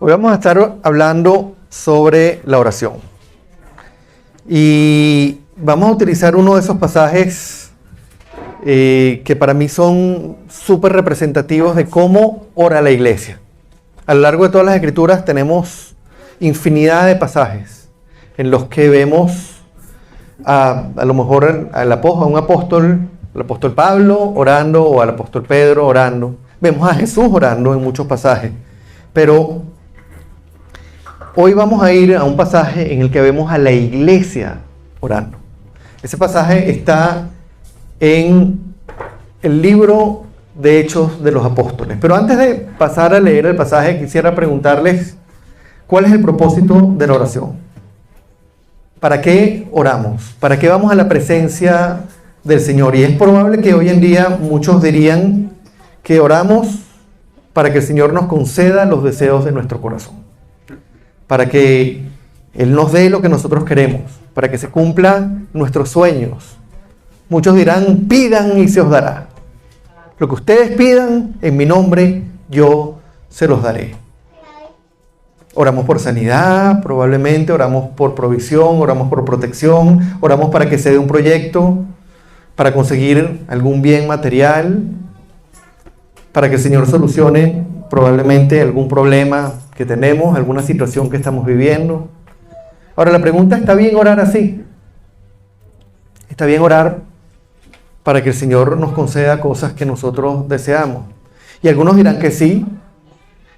Hoy vamos a estar hablando sobre la oración. Y vamos a utilizar uno de esos pasajes que para mí son súper representativos de cómo ora la iglesia. A lo largo de todas las escrituras tenemos infinidad de pasajes en los que vemos a lo mejor a un apóstol, al apóstol Pablo orando o al apóstol Pedro orando. Vemos a Jesús orando en muchos pasajes. Pero hoy vamos a ir a un pasaje en el que vemos a la iglesia orando. Ese pasaje está en el libro de Hechos de los Apóstoles. Pero antes de pasar a leer el pasaje, quisiera preguntarles cuál es el propósito de la oración. ¿Para qué oramos? ¿Para qué vamos a la presencia del Señor? Y es probable que hoy en día muchos dirían que oramos para que el Señor nos conceda los deseos de nuestro corazón, para que Él nos dé lo que nosotros queremos, para que se cumplan nuestros sueños. Muchos dirán, pidan y se os dará. Lo que ustedes pidan en mi nombre, yo se los daré. Oramos por sanidad, probablemente, oramos por provisión, oramos por protección, oramos para que se dé un proyecto, para conseguir algún bien material, para que el Señor solucione probablemente algún problema que tenemos, alguna situación que estamos viviendo. Ahora la pregunta, ¿está bien orar así? ¿Está bien orar para que el Señor nos conceda cosas que nosotros deseamos? Y algunos dirán que sí,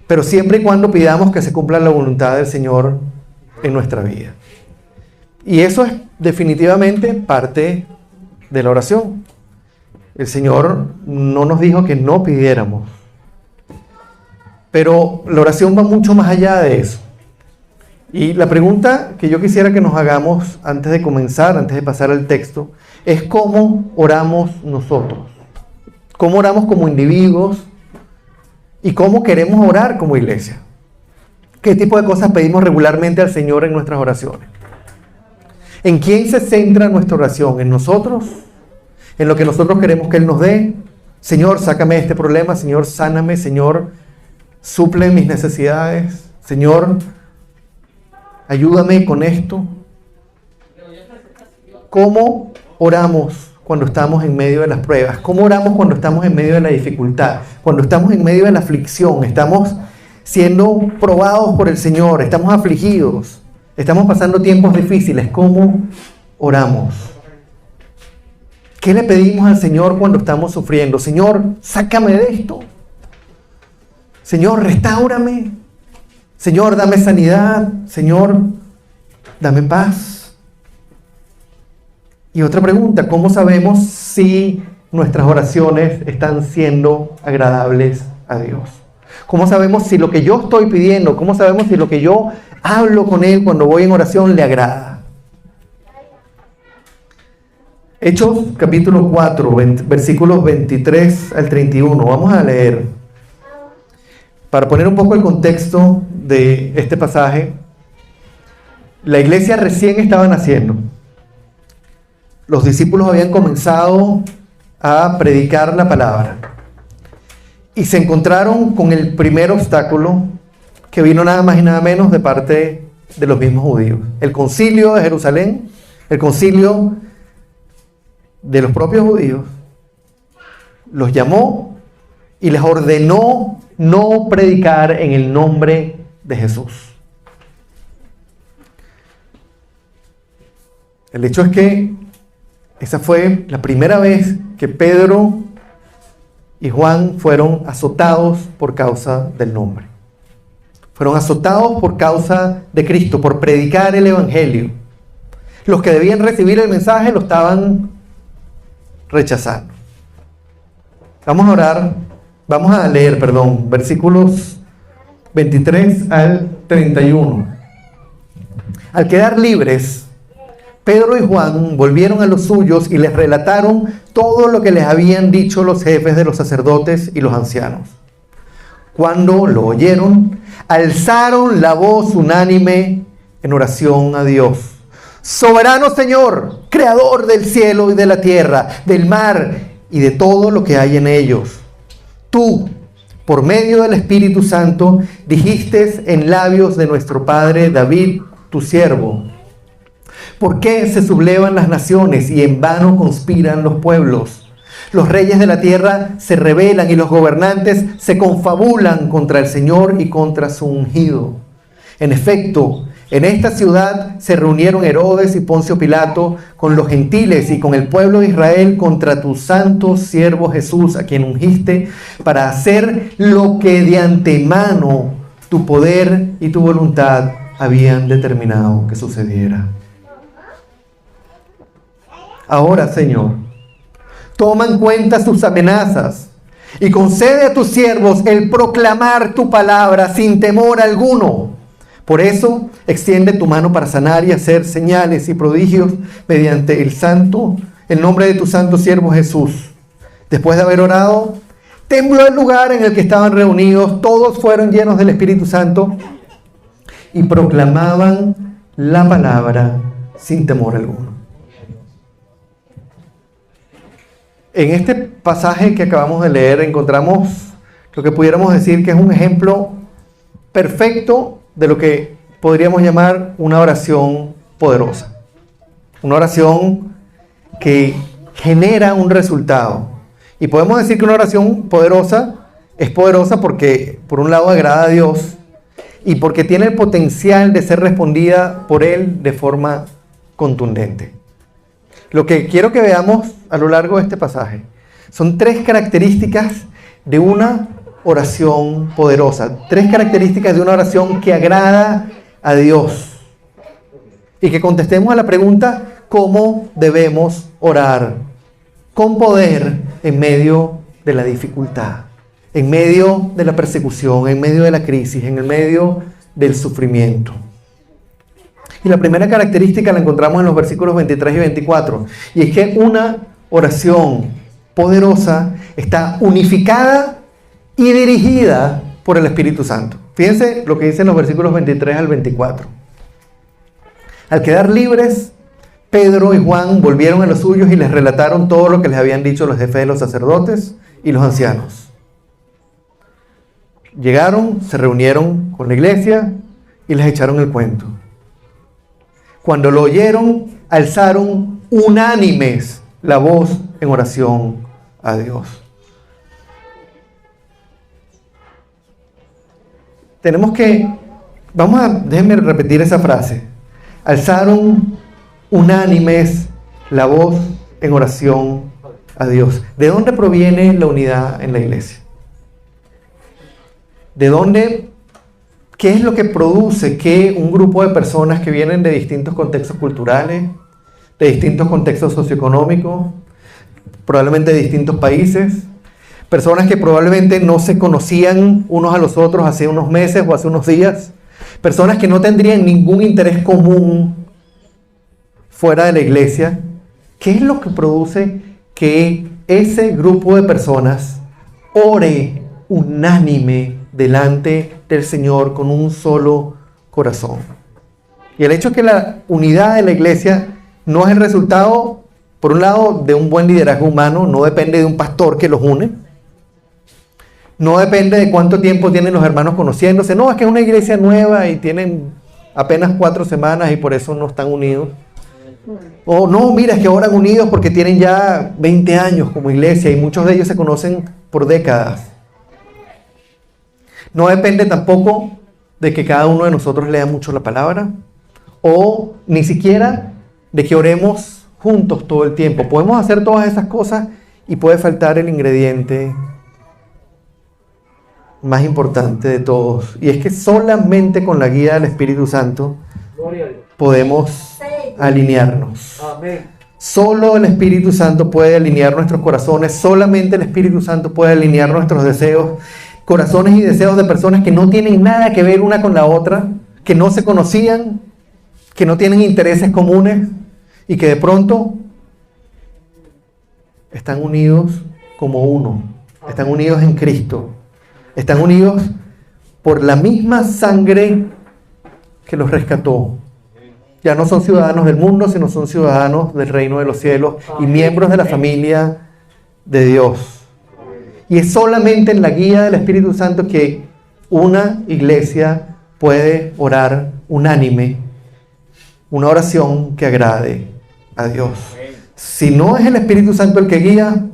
pero siempre y cuando pidamos que se cumpla la voluntad del Señor en nuestra vida. Y eso es definitivamente parte de la oración. El Señor no nos dijo que no pidiéramos. Pero la oración va mucho más allá de eso. Y la pregunta que yo quisiera que nos hagamos antes de comenzar, antes de pasar al texto, es cómo oramos nosotros. Cómo oramos como individuos y cómo queremos orar como iglesia. ¿Qué tipo de cosas pedimos regularmente al Señor en nuestras oraciones? ¿En quién se centra nuestra oración? ¿En nosotros? ¿En lo que nosotros queremos que Él nos dé? Señor, sácame de este problema. Señor, sáname. Señor, suple mis necesidades. Señor, ayúdame con esto. ¿Cómo oramos cuando estamos en medio de las pruebas? ¿Cómo oramos cuando estamos en medio de la dificultad? Cuando estamos en medio de la aflicción, estamos siendo probados por el Señor, estamos afligidos, estamos pasando tiempos difíciles. ¿Cómo oramos? ¿Qué le pedimos al Señor cuando estamos sufriendo? Señor, sácame de esto. Señor, restáurame. Señor, dame sanidad. Señor, dame paz. Y otra pregunta, ¿cómo sabemos si nuestras oraciones están siendo agradables a Dios? ¿Cómo sabemos si lo que yo estoy pidiendo, cómo sabemos si lo que yo hablo con Él cuando voy en oración le agrada? Hechos capítulo 4, versículos 23 al 31. Vamos a leer. Para poner un poco el contexto de este pasaje, la iglesia recién estaba naciendo. Los discípulos habían comenzado a predicar la palabra. Y se encontraron con el primer obstáculo que vino nada más y nada menos de parte de los mismos judíos. El concilio de Jerusalén, el concilio de los propios judíos, los llamó y les ordenó no predicar en el nombre de Jesús. El hecho es que esa fue la primera vez que Pedro y Juan fueron azotados por causa del nombre. Fueron azotados por causa de Cristo, por predicar el Evangelio. Los que debían recibir el mensaje lo estaban rechazando. Vamos a leer, versículos 23 al 31. Al quedar libres, Pedro y Juan volvieron a los suyos y les relataron todo lo que les habían dicho los jefes de los sacerdotes y los ancianos. Cuando lo oyeron, alzaron la voz unánime en oración a Dios. Soberano Señor, Creador del cielo y de la tierra, del mar y de todo lo que hay en ellos. Tú, por medio del Espíritu Santo, dijiste en labios de nuestro padre David, tu siervo. ¿Por qué se sublevan las naciones y en vano conspiran los pueblos? Los reyes de la tierra se rebelan y los gobernantes se confabulan contra el Señor y contra su ungido. En efecto, en esta ciudad se reunieron Herodes y Poncio Pilato con los gentiles y con el pueblo de Israel contra tu santo siervo Jesús, a quien ungiste, para hacer lo que de antemano tu poder y tu voluntad habían determinado que sucediera. Ahora, Señor, toma en cuenta sus amenazas y concede a tus siervos el proclamar tu palabra sin temor alguno. Por eso, extiende tu mano para sanar y hacer señales y prodigios mediante el nombre de tu santo siervo Jesús. Después de haber orado, tembló el lugar en el que estaban reunidos. Todos fueron llenos del Espíritu Santo y proclamaban la palabra sin temor alguno. En este pasaje que acabamos de leer encontramos lo que pudiéramos decir que es un ejemplo perfecto de lo que podríamos llamar una oración poderosa. Una oración que genera un resultado. Y podemos decir que una oración poderosa es poderosa porque, por un lado, agrada a Dios y porque tiene el potencial de ser respondida por Él de forma contundente. Lo que quiero que veamos a lo largo de este pasaje son 3 características de una oración poderosa. 3 características de una oración que agrada a Dios. Y que contestemos a la pregunta: ¿cómo debemos orar? Con poder en medio de la dificultad, en medio de la persecución, en medio de la crisis, en el medio del sufrimiento. Y la primera característica la encontramos en los versículos 23 y 24. Y es que una oración poderosa está unificada y dirigida por el Espíritu Santo. Fíjense lo que dicen los versículos 23 al 24. Al quedar libres, Pedro y Juan volvieron a los suyos y les relataron todo lo que les habían dicho los jefes de los sacerdotes y los ancianos. Llegaron, se reunieron con la iglesia y les echaron el cuento. Cuando lo oyeron, alzaron unánimes la voz en oración a Dios. Déjenme repetir esa frase. Alzaron unánimes la voz en oración a Dios. ¿De dónde proviene la unidad en la iglesia? ¿De dónde? ¿Qué es lo que produce que un grupo de personas que vienen de distintos contextos culturales, de distintos contextos socioeconómicos, probablemente de distintos países, personas que probablemente no se conocían unos a los otros hace unos meses o hace unos días, personas que no tendrían ningún interés común fuera de la iglesia? ¿Qué es lo que produce que ese grupo de personas ore unánime delante del Señor con un solo corazón? Y el hecho es que la unidad de la iglesia no es el resultado, por un lado, de un buen liderazgo humano, no depende de un pastor que los une, no depende de cuánto tiempo tienen los hermanos conociéndose. No, es que es una iglesia nueva y tienen apenas 4 semanas y por eso no están unidos. O no, mira, es que oran unidos porque tienen ya 20 años como iglesia y muchos de ellos se conocen por décadas. No depende tampoco de que cada uno de nosotros lea mucho la palabra o ni siquiera de que oremos juntos todo el tiempo. Podemos hacer todas esas cosas y puede faltar el ingrediente más importante de todos, y es que solamente con la guía del Espíritu Santo podemos alinearnos. Solo el Espíritu Santo puede alinear nuestros corazones, solamente el Espíritu Santo puede alinear nuestros deseos, corazones y deseos de personas que no tienen nada que ver una con la otra, que no se conocían, que no tienen intereses comunes y que de pronto están unidos como uno, están unidos en Cristo. Están unidos por la misma sangre que los rescató. Ya no son ciudadanos del mundo, sino son ciudadanos del reino de los cielos y miembros de la familia de Dios. Y es solamente en la guía del Espíritu Santo que una iglesia puede orar unánime, una oración que agrade a Dios. Si no es el Espíritu Santo el que guía,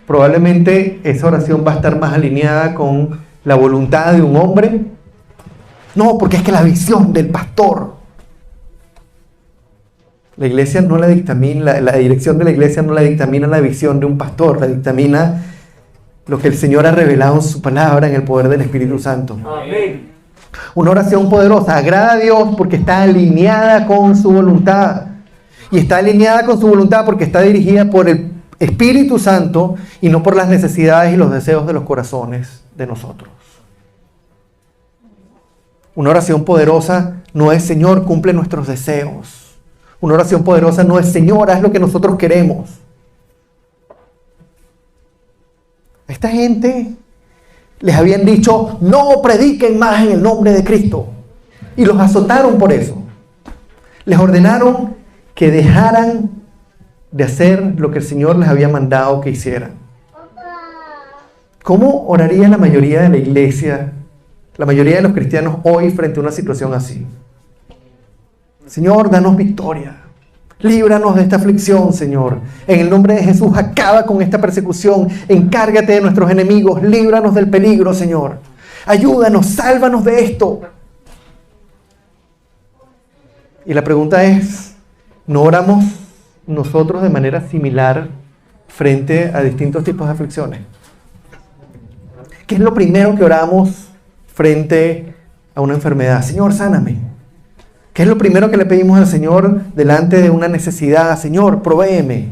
probablemente esa oración va a estar más alineada con la voluntad de un hombre. No, porque es que la visión del pastor. La iglesia no la dictamina, la dirección de la iglesia no la dictamina la visión de un pastor, la dictamina lo que el Señor ha revelado en su palabra en el poder del Espíritu Santo. Amén. Una oración poderosa agrada a Dios porque está alineada con su voluntad. Y está alineada con su voluntad porque está dirigida por el Espíritu Santo y no por las necesidades y los deseos de los corazones de nosotros. Una oración poderosa no es Señor, cumple nuestros deseos. Una oración poderosa no es Señor, haz lo que nosotros queremos. A esta gente les habían dicho, no prediquen más en el nombre de Cristo. Y los azotaron por eso. Les ordenaron que dejaran de hacer lo que el Señor les había mandado que hicieran. ¿Cómo oraría la mayoría de la iglesia, la mayoría de los cristianos hoy frente a una situación así? Señor, danos victoria. Líbranos de esta aflicción, Señor. En el nombre de Jesús, acaba con esta persecución. Encárgate de nuestros enemigos. Líbranos del peligro, Señor. Ayúdanos, sálvanos de esto. Y la pregunta es, ¿no oramos nosotros de manera similar frente a distintos tipos de aflicciones? ¿Qué es lo primero que oramos frente a una enfermedad? Señor, sáname. ¿Qué es lo primero que le pedimos al Señor delante de una necesidad? Señor, provéeme.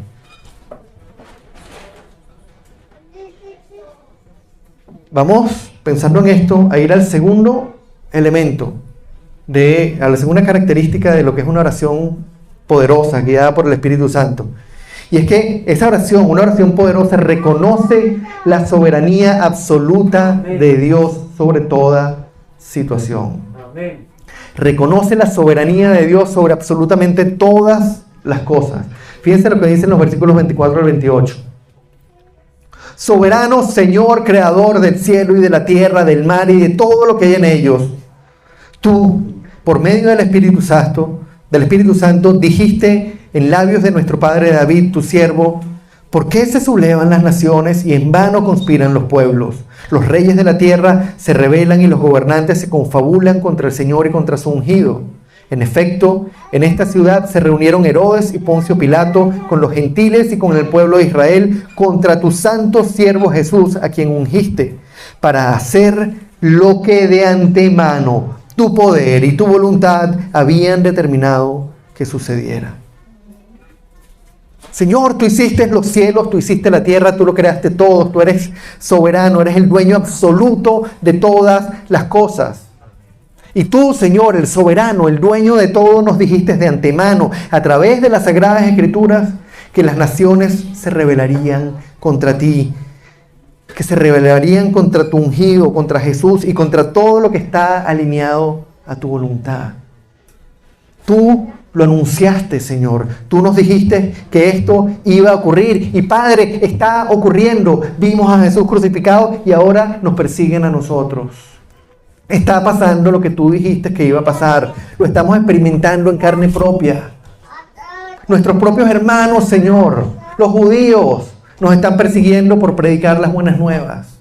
Vamos, pensando en esto, a ir al segundo elemento, a la segunda característica de lo que es una oración poderosa, guiada por el Espíritu Santo. Y es que esa oración, una oración poderosa, reconoce la soberanía absoluta de Dios sobre toda situación. Amén. Reconoce la soberanía de Dios sobre absolutamente todas las cosas. Fíjense lo que dicen los versículos 24 al 28. Soberano Señor, creador del cielo y de la tierra, del mar y de todo lo que hay en ellos. Tú, por medio del Espíritu Santo, dijiste en labios de nuestro padre David, tu siervo, ¿por qué se sublevan las naciones y en vano conspiran los pueblos? Los reyes de la tierra se rebelan y los gobernantes se confabulan contra el Señor y contra su ungido. En efecto, en esta ciudad se reunieron Herodes y Poncio Pilato con los gentiles y con el pueblo de Israel contra tu santo siervo Jesús, a quien ungiste, para hacer lo que de antemano tu poder y tu voluntad habían determinado que sucediera. Señor, tú hiciste los cielos, tú hiciste la tierra, tú lo creaste todo, tú eres soberano, eres el dueño absoluto de todas las cosas. Y tú, Señor, el soberano, el dueño de todo, nos dijiste de antemano, a través de las Sagradas Escrituras, que las naciones se rebelarían contra ti, que se rebelarían contra tu ungido, contra Jesús y contra todo lo que está alineado a tu voluntad. Tú lo anunciaste, Señor. Tú nos dijiste que esto iba a ocurrir. Y Padre, está ocurriendo. Vimos a Jesús crucificado y ahora nos persiguen a nosotros. Está pasando lo que tú dijiste que iba a pasar. Lo estamos experimentando en carne propia. Nuestros propios hermanos, Señor, los judíos, nos están persiguiendo por predicar las buenas nuevas.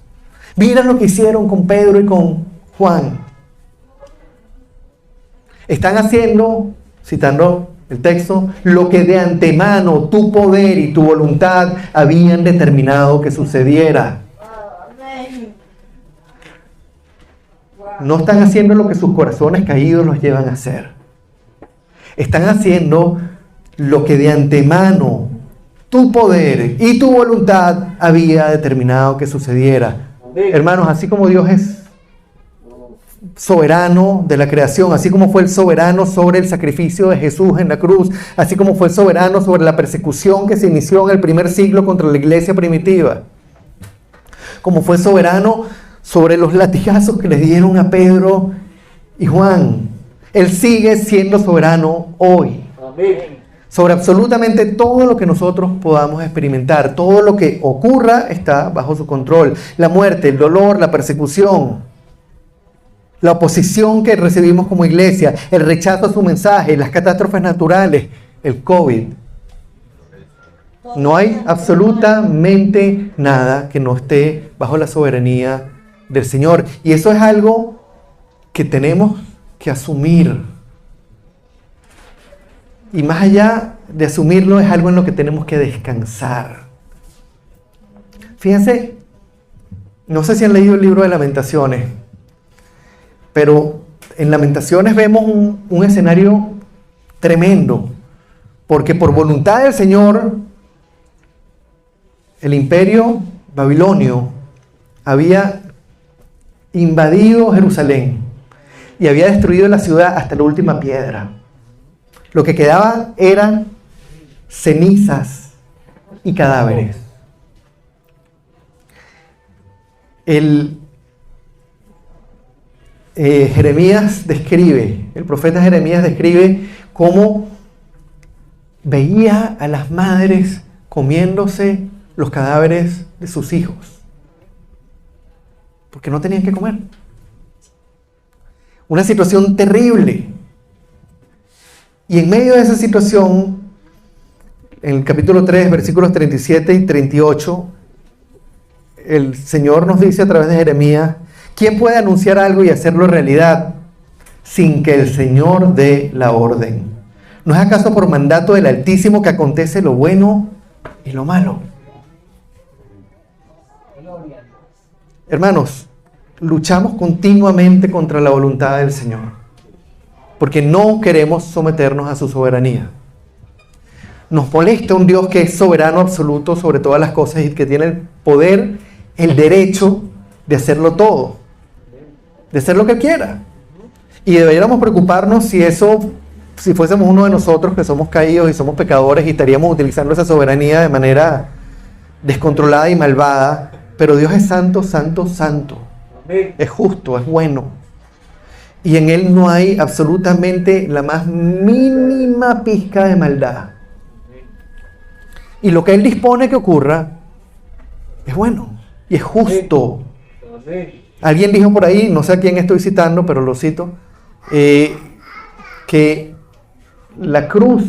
Mira lo que hicieron con Pedro y con Juan. Están haciendo, citando el texto, lo que de antemano tu poder y tu voluntad habían determinado que sucediera. No están haciendo lo que sus corazones caídos los llevan a hacer. Están haciendo lo que de antemano tu poder y tu voluntad había determinado que sucediera. Hermanos, así como Dios es soberano de la creación, así como fue el soberano sobre el sacrificio de Jesús en la cruz, así como fue el soberano sobre la persecución que se inició en el primer siglo contra la iglesia primitiva, como fue soberano sobre los latigazos que le dieron a Pedro y Juan, Él sigue siendo soberano hoy. Amén. sobre absolutamente todo lo que nosotros podamos experimentar. Todo lo que ocurra está bajo su control. La muerte, el dolor, la persecución, la oposición que recibimos como iglesia, el rechazo a su mensaje, las catástrofes naturales, el COVID. No hay absolutamente nada que no esté bajo la soberanía del Señor. Y eso es algo que tenemos que asumir. Y más allá de asumirlo, es algo en lo que tenemos que descansar. Fíjense, no sé si han leído el libro de Lamentaciones, pero en Lamentaciones vemos un escenario tremendo, porque por voluntad del Señor, el imperio babilonio había invadido Jerusalén y había destruido la ciudad hasta la última piedra. Lo que quedaba eran cenizas y cadáveres. Jeremías describe, el profeta Jeremías describe cómo veía a las madres comiéndose los cadáveres de sus hijos, porque no tenían que comer. Una situación terrible. Y en medio de esa situación, en el capítulo 3, versículos 37 y 38, el Señor nos dice a través de Jeremías: ¿quién puede anunciar algo y hacerlo realidad sin que el Señor dé la orden? ¿No es acaso por mandato del Altísimo que acontece lo bueno y lo malo? Hermanos, luchamos continuamente contra la voluntad del Señor, porque no queremos someternos a su soberanía. Nos molesta un Dios que es soberano absoluto sobre todas las cosas y que tiene el poder, el derecho de hacerlo todo, de hacer lo que quiera. Y deberíamos preocuparnos si fuésemos uno de nosotros que somos caídos y somos pecadores y estaríamos utilizando esa soberanía de manera descontrolada y malvada. Pero Dios es santo, santo, santo. Es justo, es bueno. Y en Él no hay absolutamente la más mínima pizca de maldad. Y lo que Él dispone que ocurra es bueno y es justo. Alguien dijo por ahí, no sé a quién estoy citando, pero lo cito, que la cruz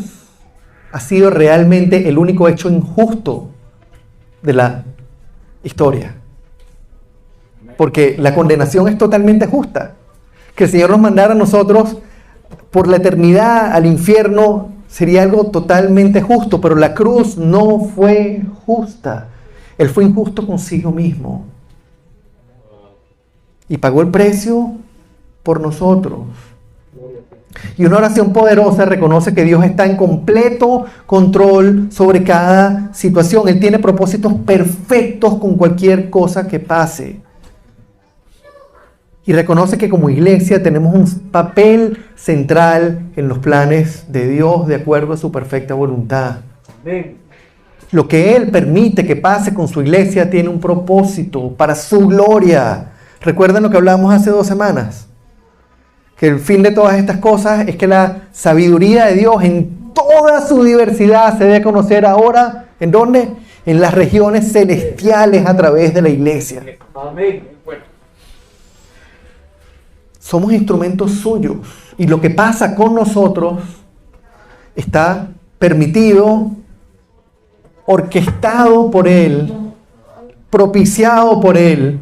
ha sido realmente el único hecho injusto de la historia. Porque la condenación es totalmente justa. Que el Señor nos mandara a nosotros por la eternidad al infierno sería algo totalmente justo, pero la cruz no fue justa. Él fue injusto consigo mismo y pagó el precio por nosotros. Y una oración poderosa reconoce que Dios está en completo control sobre cada situación. Él tiene propósitos perfectos con cualquier cosa que pase. Y reconoce que como iglesia tenemos un papel central en los planes de Dios de acuerdo a su perfecta voluntad. Amén. Lo que Él permite que pase con su iglesia tiene un propósito para su gloria. ¿Recuerdan lo que hablamos hace 2 semanas? Que el fin de todas estas cosas es que la sabiduría de Dios en toda su diversidad se dé a conocer ahora. ¿En dónde? En las regiones celestiales a través de la iglesia. Amén. Somos instrumentos suyos y lo que pasa con nosotros está permitido, orquestado por Él, propiciado por Él,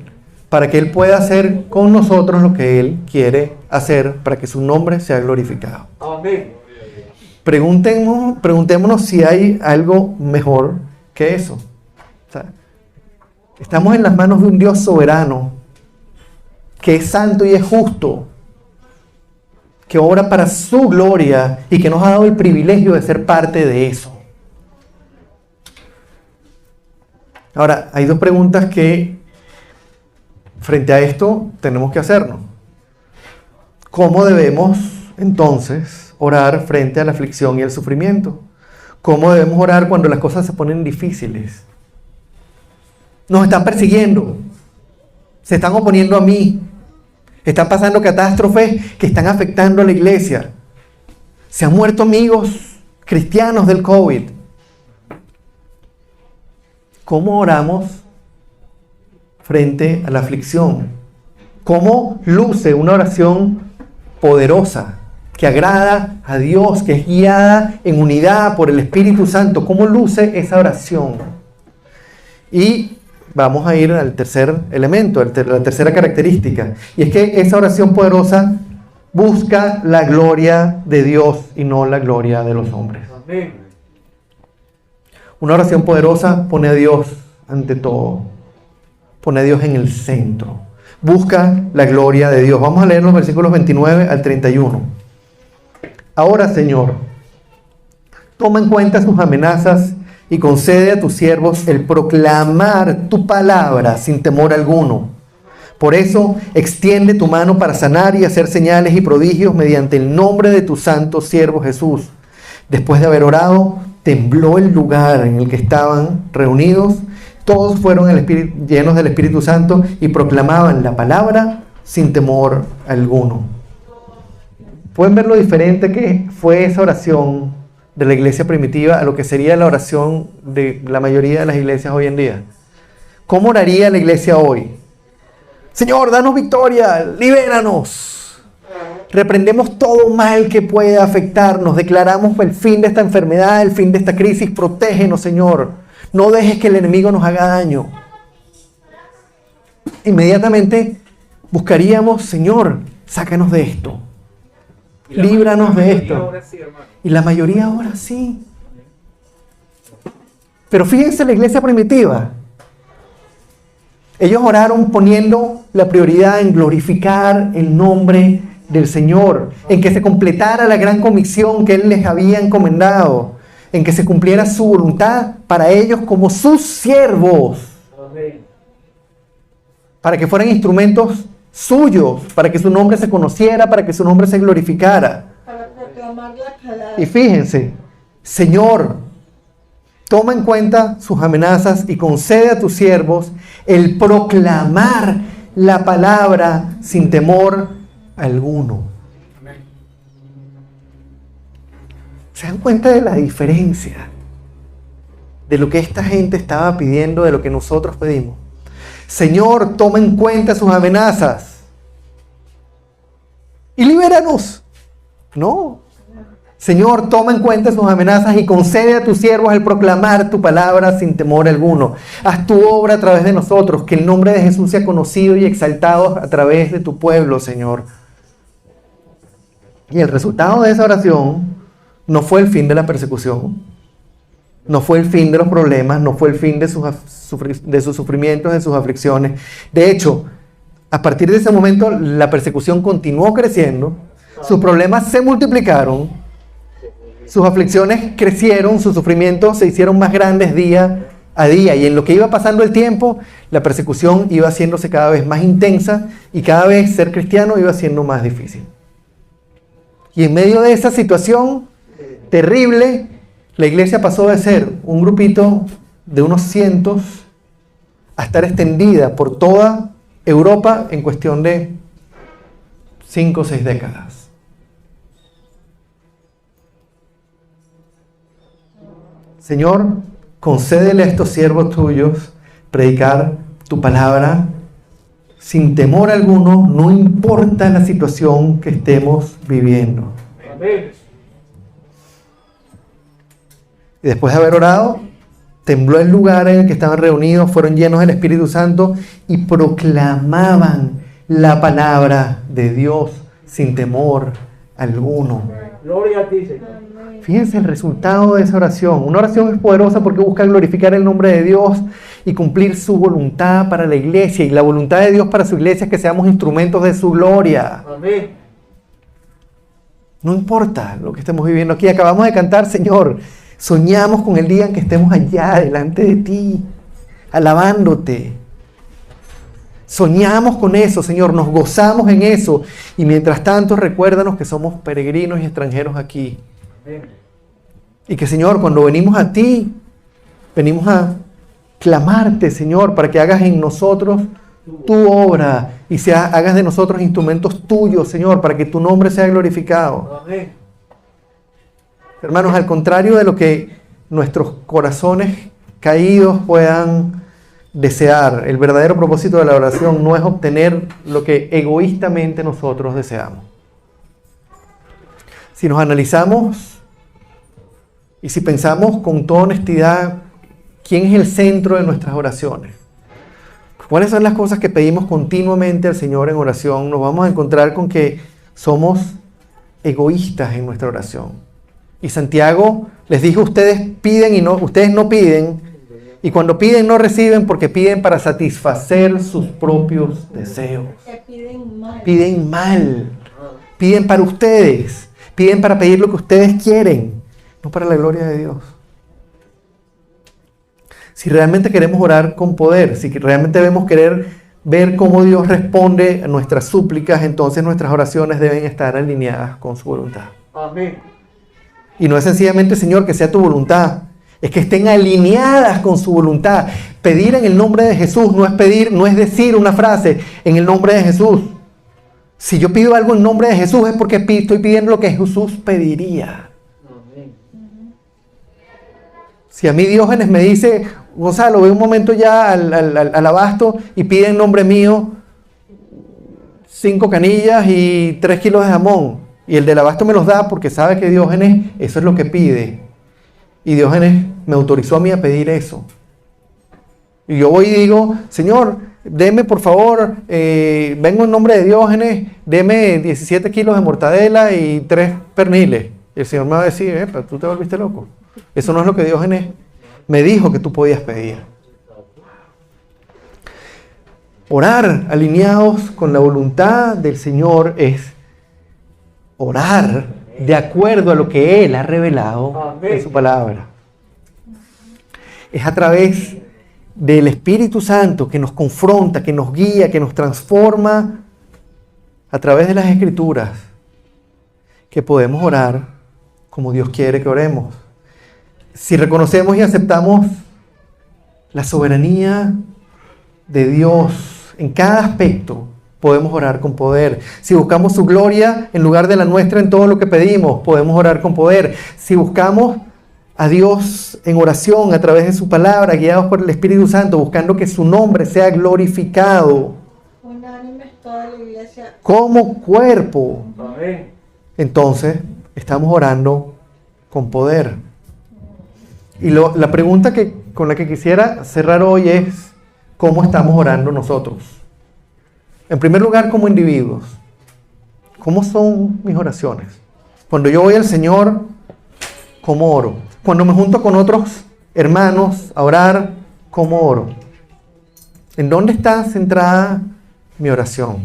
para que Él pueda hacer con nosotros lo que Él quiere hacer para que su nombre sea glorificado. Amén. Preguntémonos si hay algo mejor que eso. O sea, estamos en las manos de un Dios soberano, que es santo y es justo, que obra para su gloria y que nos ha dado el privilegio de ser parte de eso. Ahora, hay 2 preguntas que frente a esto tenemos que hacernos. ¿Cómo debemos entonces orar frente a la aflicción y el sufrimiento? ¿Cómo debemos orar cuando las cosas se ponen difíciles? Nos están persiguiendo, se están oponiendo a mí. Están pasando catástrofes que están afectando a la iglesia. Se han muerto amigos cristianos del COVID. ¿Cómo oramos frente a la aflicción? ¿Cómo luce una oración poderosa, que agrada a Dios, que es guiada en unidad por el Espíritu Santo? ¿Cómo luce esa oración? Y vamos a ir al tercer elemento, la tercera característica. Y es que esa oración poderosa busca la gloria de Dios y no la gloria de los hombres. Una oración poderosa pone a Dios ante todo. Pone a Dios en el centro. Busca la gloria de Dios. Vamos a leer los versículos 29 al 31. Ahora, Señor, toma en cuenta sus amenazas y concede a tus siervos el proclamar tu palabra sin temor alguno. Por eso, extiende tu mano para sanar y hacer señales y prodigios mediante el nombre de tu santo siervo Jesús. Después de haber orado, tembló el lugar en el que estaban reunidos. Todos fueron llenos del Espíritu Santo y proclamaban la palabra sin temor alguno. ¿Pueden ver lo diferente que fue esa oración de la iglesia primitiva a lo que sería la oración de la mayoría de las iglesias hoy en día? ¿Cómo oraría la iglesia hoy? Señor, danos victoria, libéranos. Reprendemos todo mal que pueda afectarnos. Declaramos el fin de esta enfermedad, el fin de esta crisis. Protégenos, Señor. No dejes que el enemigo nos haga daño. Inmediatamente buscaríamos, Señor, sácanos de esto. Líbranos de esto. Y la mayoría ahora sí. Pero fíjense la iglesia primitiva. Ellos oraron poniendo la prioridad en glorificar el nombre del Señor, en que se completara la gran comisión que Él les había encomendado, en que se cumpliera su voluntad para ellos como sus siervos, para que fueran instrumentos suyos, para que su nombre se conociera, para que su nombre se glorificara. Y fíjense, Señor, toma en cuenta sus amenazas y concede a tus siervos el proclamar la palabra sin temor alguno. ¿Se dan cuenta de la diferencia de lo que esta gente estaba pidiendo, de lo que nosotros pedimos? Señor, toma en cuenta sus amenazas y libéranos. No. Señor, toma en cuenta sus amenazas y concede a tus siervos el proclamar tu palabra sin temor alguno. Haz tu obra a través de nosotros, que el nombre de Jesús sea conocido y exaltado a través de tu pueblo, Señor. Y el resultado de esa oración no fue el fin de la persecución, no fue el fin de los problemas, no fue el fin de sus sufrimientos, de sus aflicciones. De hecho, a partir de ese momento la persecución continuó creciendo, sus problemas se multiplicaron, sus aflicciones crecieron, sus sufrimientos se hicieron más grandes día a día. Y en lo que iba pasando el tiempo, la persecución iba haciéndose cada vez más intensa y cada vez ser cristiano iba siendo más difícil. Y en medio de esa situación terrible, la iglesia pasó de ser un grupito de unos cientos a estar extendida por toda Europa en cuestión de 5 o 6 décadas. Señor, concédele a estos siervos tuyos predicar tu palabra sin temor alguno, no importa la situación que estemos viviendo. Amén. Y después de haber orado, tembló el lugar en el que estaban reunidos, fueron llenos del Espíritu Santo y proclamaban la palabra de Dios sin temor alguno. Gloria a ti, Señor. Fíjense el resultado de esa oración. Una oración es poderosa porque busca glorificar el nombre de Dios y cumplir su voluntad para la iglesia. Y la voluntad de Dios para su iglesia es que seamos instrumentos de su gloria. Amén. No importa lo que estemos viviendo aquí. Acabamos de cantar, Señor. Soñamos con el día en que estemos allá delante de ti, alabándote. Soñamos con eso, Señor. Nos gozamos en eso. Y mientras tanto, recuérdanos que somos peregrinos y extranjeros aquí. Y que, Señor, cuando venimos a ti, venimos a clamarte, Señor, para que hagas en nosotros tu obra y hagas de nosotros instrumentos tuyos, Señor, para que tu nombre sea glorificado. Amén. Hermanos, al contrario de lo que nuestros corazones caídos puedan desear, el verdadero propósito de la oración no es obtener lo que egoístamente nosotros deseamos. Si nos analizamos y si pensamos con toda honestidad, ¿quién es el centro de nuestras oraciones? ¿Cuáles son las cosas que pedimos continuamente al Señor en oración? Nos vamos a encontrar con que somos egoístas en nuestra oración. Y Santiago les dijo, ustedes piden y ustedes no piden, y cuando piden no reciben porque piden para satisfacer sus propios deseos. Piden mal. Piden para ustedes. Piden para pedir lo que ustedes quieren, no para la gloria de Dios. Si realmente queremos orar con poder, si realmente debemos querer ver cómo Dios responde a nuestras súplicas, entonces nuestras oraciones deben estar alineadas con su voluntad. Amén. Y no es sencillamente, Señor, que sea tu voluntad, es que estén alineadas con su voluntad. Pedir en el nombre de Jesús no es decir una frase en el nombre de Jesús. Si yo pido algo en nombre de Jesús es porque estoy pidiendo lo que Jesús pediría. Amén. Si a mí Diógenes me dice, Gonzalo, ve un momento ya al abasto y pide en nombre mío 5 canillas y 3 kilos de jamón. Y el del abasto me los da porque sabe que Diógenes eso es lo que pide. Y Diógenes me autorizó a mí a pedir eso. Y yo voy y digo, Señor, deme por favor, vengo en nombre de Diógenes, deme 17 kilos de mortadela y 3 perniles. Y el Señor me va a decir, pero tú te volviste loco. Eso no es lo que Diógenes me dijo que tú podías pedir. Orar alineados con la voluntad del Señor es orar de acuerdo a lo que Él ha revelado en su palabra. Es a través del Espíritu Santo que nos confronta, que nos guía, que nos transforma a través de las Escrituras, que podemos orar como Dios quiere que oremos. Si reconocemos y aceptamos la soberanía de Dios en cada aspecto, podemos orar con poder. Si buscamos su gloria en lugar de la nuestra en todo lo que pedimos, podemos orar con poder. Si buscamos a Dios en oración a través de su palabra, guiados por el Espíritu Santo, buscando que su nombre sea glorificado toda la iglesia como cuerpo, Amén. entonces estamos orando con poder. Y la pregunta con la que quisiera cerrar hoy es, ¿cómo estamos orando nosotros? En primer lugar, como individuos. ¿Cómo son mis oraciones? Cuando yo voy al Señor, ¿cómo oro? Cuando me junto con otros hermanos a orar, ¿cómo oro? ¿En dónde está centrada mi oración?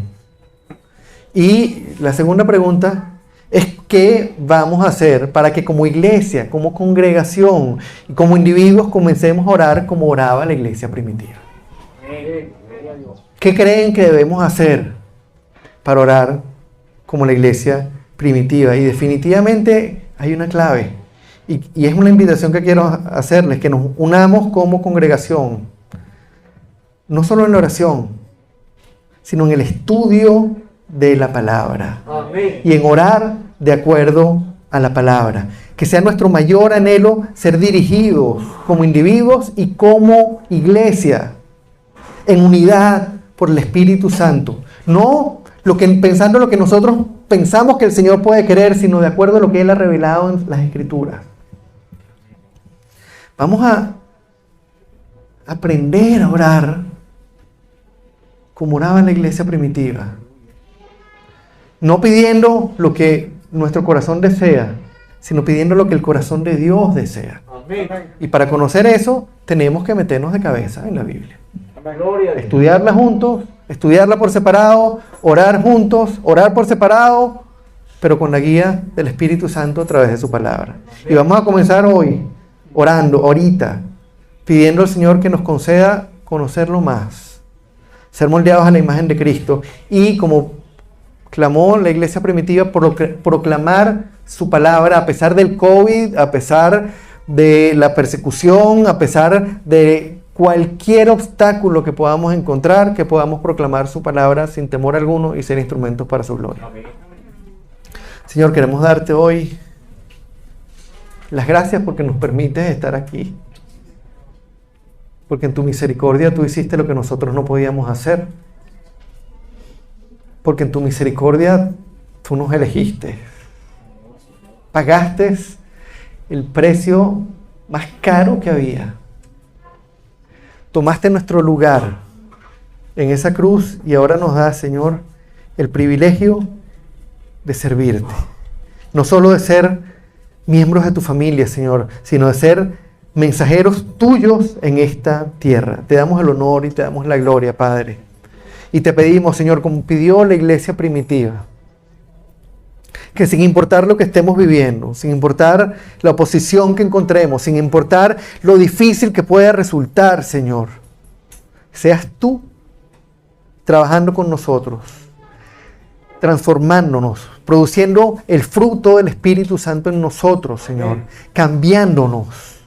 Y la segunda pregunta es, ¿qué vamos a hacer para que como iglesia, como congregación y como individuos comencemos a orar como oraba la iglesia primitiva? ¿Qué creen que debemos hacer para orar como la iglesia primitiva? Y definitivamente hay una clave. Y es una invitación que quiero hacerles, que nos unamos como congregación. No solo en la oración, sino en el estudio de la palabra. Amén. Y en orar de acuerdo a la palabra. Que sea nuestro mayor anhelo ser dirigidos como individuos y como iglesia, en unidad por el Espíritu Santo. No pensando lo que nosotros pensamos que el Señor puede querer, sino de acuerdo a lo que Él ha revelado en las Escrituras. Vamos a aprender a orar como oraba la iglesia primitiva. No pidiendo lo que nuestro corazón desea, sino pidiendo lo que el corazón de Dios desea. Amén. Y para conocer eso, tenemos que meternos de cabeza en la Biblia. Gloria a Dios. Estudiarla juntos, estudiarla por separado, orar juntos, orar por separado, pero con la guía del Espíritu Santo a través de su palabra. Y vamos a comenzar hoy, orando, ahorita, pidiendo al Señor que nos conceda conocerlo más, ser moldeados a la imagen de Cristo y, como clamó la iglesia primitiva, proclamar su palabra a pesar del COVID, a pesar de la persecución, a pesar de cualquier obstáculo que podamos encontrar, que podamos proclamar su palabra sin temor alguno y ser instrumentos para su gloria. Amén. Señor, queremos darte hoy Las gracias porque nos permites estar aquí. Porque en tu misericordia tú hiciste lo que nosotros no podíamos hacer. Porque en tu misericordia tú nos elegiste. Pagaste el precio más caro que había. Tomaste nuestro lugar en esa cruz y ahora nos das, Señor, el privilegio de servirte. No solo de ser miembros de tu familia, Señor, sino de ser mensajeros tuyos en esta tierra. Te damos el honor y te damos la gloria, Padre. Y te pedimos, Señor, como pidió la iglesia primitiva, que sin importar lo que estemos viviendo, sin importar la oposición que encontremos, sin importar lo difícil que pueda resultar, Señor, seas tú trabajando con nosotros, transformándonos, produciendo el fruto del Espíritu Santo en nosotros, Señor, cambiándonos,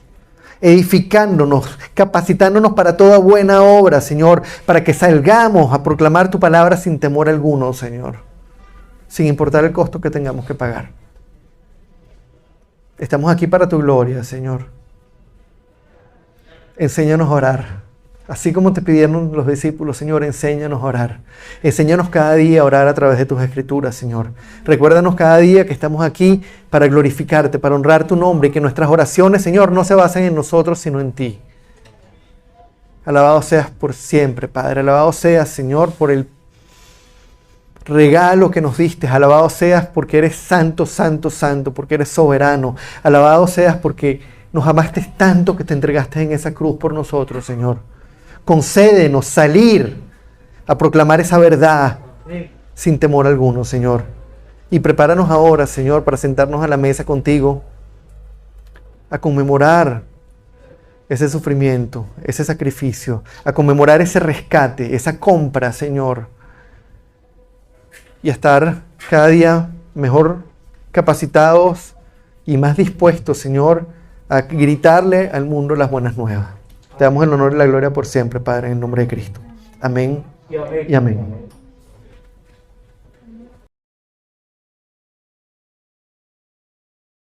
edificándonos, capacitándonos para toda buena obra, Señor, para que salgamos a proclamar tu palabra sin temor alguno, Señor, sin importar el costo que tengamos que pagar. Estamos aquí para tu gloria, Señor. Enséñanos a orar. Así como te pidieron los discípulos, Señor, enséñanos a orar. Enséñanos cada día a orar a través de tus escrituras, Señor. Recuérdanos cada día que estamos aquí para glorificarte, para honrar tu nombre y que nuestras oraciones, Señor, no se basen en nosotros, sino en ti. Alabado seas por siempre, Padre. Alabado seas, Señor, por el regalo que nos diste. Alabado seas porque eres santo, santo, santo, porque eres soberano. Alabado seas porque nos amaste tanto que te entregaste en esa cruz por nosotros, Señor. Concédenos salir a proclamar esa verdad sin temor alguno, Señor. Y prepáranos ahora, Señor, para sentarnos a la mesa contigo, a conmemorar ese sufrimiento, ese sacrificio, a conmemorar ese rescate, esa compra, Señor. Y a estar cada día mejor capacitados y más dispuestos, Señor, a gritarle al mundo las buenas nuevas. Te damos el honor y la gloria por siempre, Padre, en el nombre de Cristo. Amén y amén.